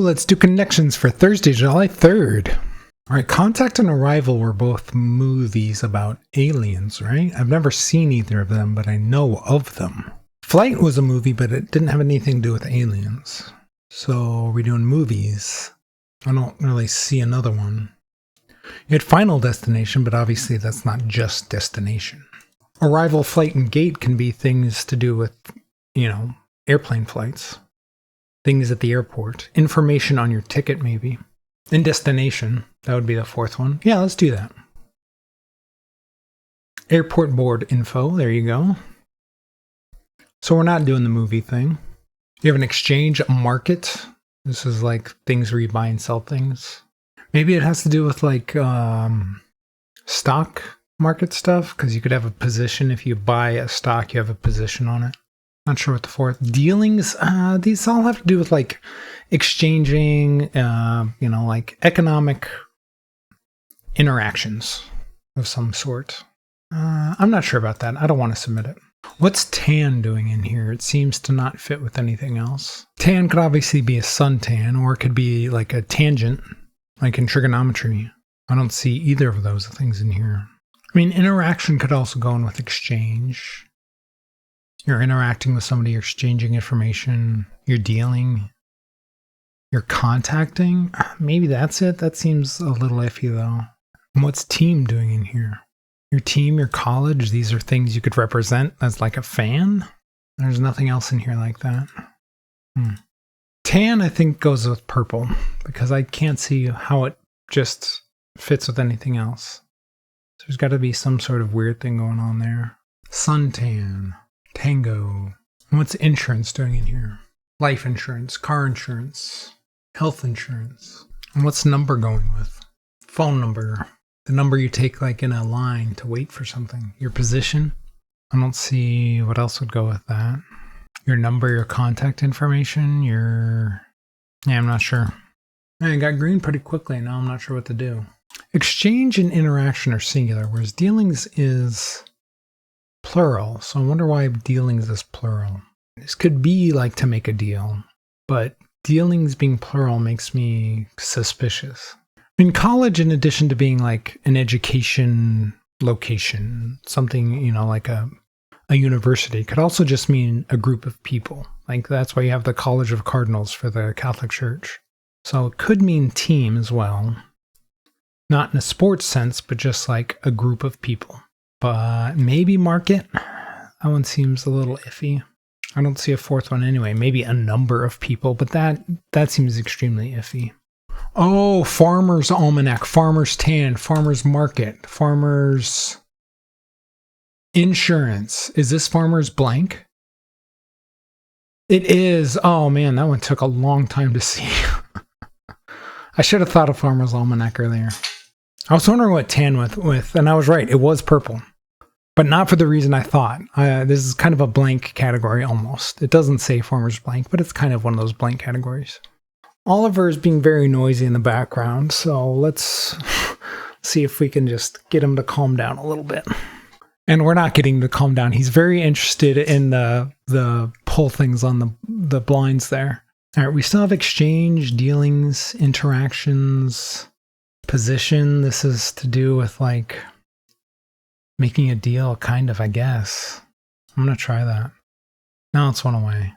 let's do connections for Thursday, July 3rd. All right, Contact and Arrival were both movies about aliens, right? I've never seen either of them, but I know of them. Flight was a movie, but it didn't have anything to do with aliens. So we're doing movies. I don't really see another one. You had Final Destination, but obviously that's not just destination. Arrival, Flight, and Gate can be things to do with, airplane flights. Things at the airport. Information on your ticket, maybe. And destination. That would be the fourth one. Yeah, let's do that. Airport board info. There you go. So we're not doing the movie thing. You have an exchange market. This is like things where you buy and sell things. Maybe it has to do with like stock market stuff, because you could have a position. If you buy a stock, you have a position on it. Not sure what the fourth. Dealings, these all have to do with like exchanging, like economic interactions of some sort. I'm not sure about that. I don't want to submit it. What's tan doing in here? It seems to not fit with anything else. Tan could obviously be a suntan, or it could be like a tangent, like in trigonometry. I don't see either of those things in here. I mean, interaction could also go in with exchange. You're interacting with somebody, you're exchanging information, you're dealing, you're contacting. Maybe that's it. That seems a little iffy though. And what's team doing in here? Your team, your college, these are things you could represent as like a fan. There's nothing else in here like that. Tan, I think, goes with purple because I can't see how it just fits with anything else. So there's got to be some sort of weird thing going on there. Suntan, tango. What's insurance doing in here? Life insurance, car insurance, health insurance. And what's number going with? Phone number. The number you take like in a line to wait for something. Your position. I don't see what else would go with that. Your number, your contact information, I'm not sure. I got green pretty quickly. Now I'm not sure what to do. Exchange and interaction are singular, whereas dealings is plural. So I wonder why dealings is plural. This could be like to make a deal, but dealings being plural makes me suspicious. I mean, college, in addition to being like an education location, something, like a university, could also just mean a group of people. Like that's why you have the College of Cardinals for the Catholic Church. So it could mean team as well. Not in a sports sense, but just like a group of people. But maybe market. That one seems a little iffy. I don't see a fourth one anyway. Maybe a number of people, but that seems extremely iffy. Oh, Farmer's Almanac, Farmer's Tan, Farmer's Market, Farmer's Insurance. Is this Farmer's Blank? It is. Oh man, that one took a long time to see. I should have thought of Farmer's Almanac earlier. I was wondering what tan with, and I was right. It was purple, but not for the reason I thought. This is kind of a blank category almost. It doesn't say Farmer's Blank, but it's kind of one of those blank categories. Oliver is being very noisy in the background, so let's see if we can just get him to calm down a little bit. And we're not getting him to calm down. He's very interested in the pull things on the blinds there. All right, we still have exchange, dealings, interactions, position. This is to do with like making a deal, kind of, I guess. I'm going to try that. Now it's one away.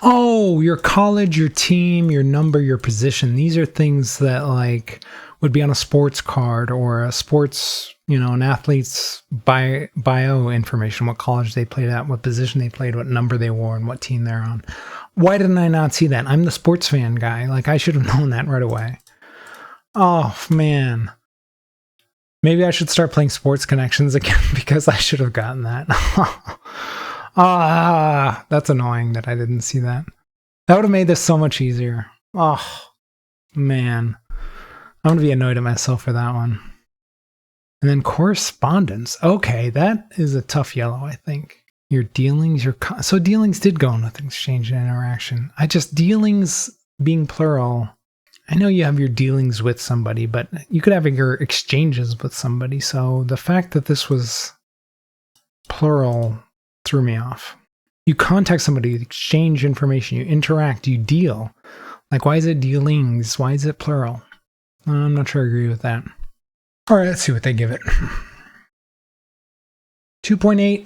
Oh, your college, your team, your number, your position. These are things that like would be on a sports card or a sports, an athlete's bio information, what college they played at, what position they played, what number they wore, and what team they're on. Why didn't I not see that? I'm the sports fan guy. Like I should have known that right away. Oh, man. Maybe I should start playing Sports Connections again because I should have gotten that. That's annoying that I didn't see that. That would have made this so much easier. Oh, man. I'm going to be annoyed at myself for that one. And then correspondence. Okay, that is a tough yellow, I think. Your dealings, so dealings did go in with exchange and interaction. Dealings being plural. I know you have your dealings with somebody, but you could have your exchanges with somebody. So the fact that this was plural threw me off. You contact somebody, you exchange information, you interact, you deal. Like, why is it dealings? Why is it plural? I'm not sure I agree with that. All right, let's see what they give it. 2.8.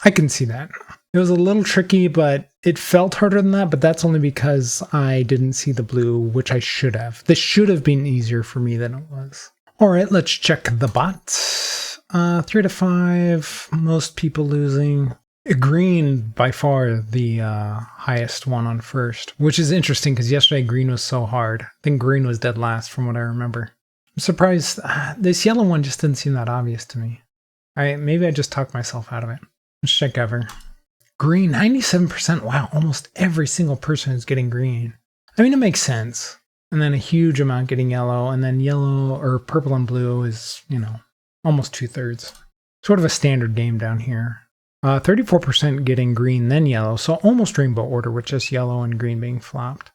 I can see that. It was a little tricky, but it felt harder than that, but that's only because I didn't see the blue, which I should have. This should have been easier for me than it was. All right, let's check the bots. 3 to 5, most people losing. Green, by far, the highest one on first, which is interesting because yesterday green was so hard. I think green was dead last from what I remember. I'm surprised. This yellow one just didn't seem that obvious to me. Maybe I just talked myself out of it. Let's check ever. Green, 97%. Wow, almost every single person is getting green. I mean, it makes sense. And then a huge amount getting yellow, and then yellow or purple and blue is, almost 2/3. Sort of a standard game down here. 34% getting green, then yellow, so almost rainbow order with just yellow and green being flopped.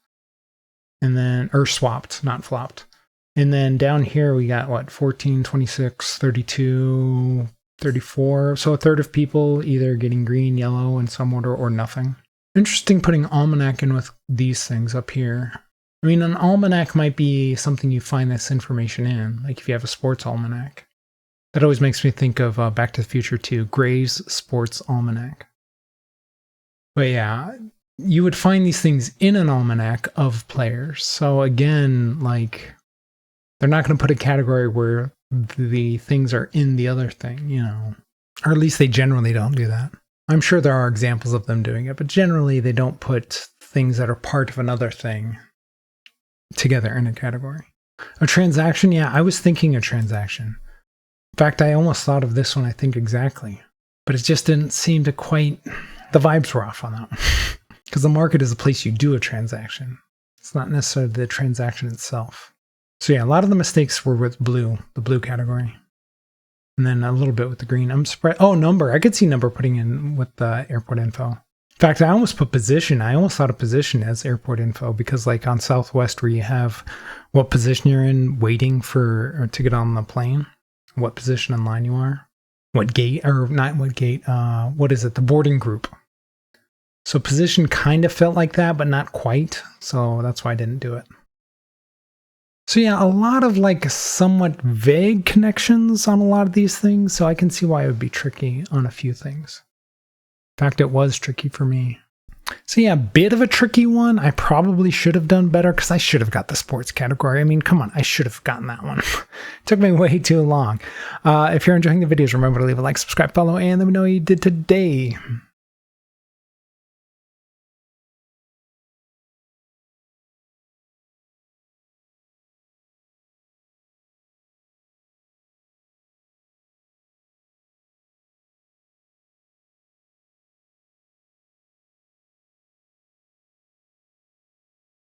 And then, or swapped, not flopped. And then down here we got, what, 14, 26, 32, 34. So a third of people either getting green, yellow in some order, or nothing. Interesting putting almanac in with these things up here. I mean, an almanac might be something you find this information in, like if you have a sports almanac. That always makes me think of Back to the Future 2, Gray's Sports Almanac. But yeah, you would find these things in an almanac of players. So again, like, they're not going to put a category where the things are in the other thing, Or at least they generally don't do that. I'm sure there are examples of them doing it, but generally they don't put things that are part of another thing together in a category. A transaction, yeah, I was thinking a transaction. In fact, I almost thought of this one, I think, exactly. But it just didn't seem to quite... The vibes were off on that one. Because the market is a place you do a transaction. It's not necessarily the transaction itself. So yeah, a lot of the mistakes were with blue, the blue category. And then a little bit with the green. I'm surprised... Oh, number. I could see number putting in with the airport info. In fact, I almost put position. I almost thought of position as airport info. Because like on Southwest where you have what position you're in waiting to get on the plane. What position in line you are, what gate, or not what gate, what is it, the boarding group. So position kind of felt like that, but not quite. So that's why I didn't do it. So yeah, a lot of like somewhat vague connections on a lot of these things. So I can see why it would be tricky on a few things. In fact, it was tricky for me. So yeah, a bit of a tricky one. I probably should have done better because I should have got the sports category. I mean, come on, I should have gotten that one. It took me way too long. If you're enjoying the videos, remember to leave a like, subscribe, follow, and let me know what you did today.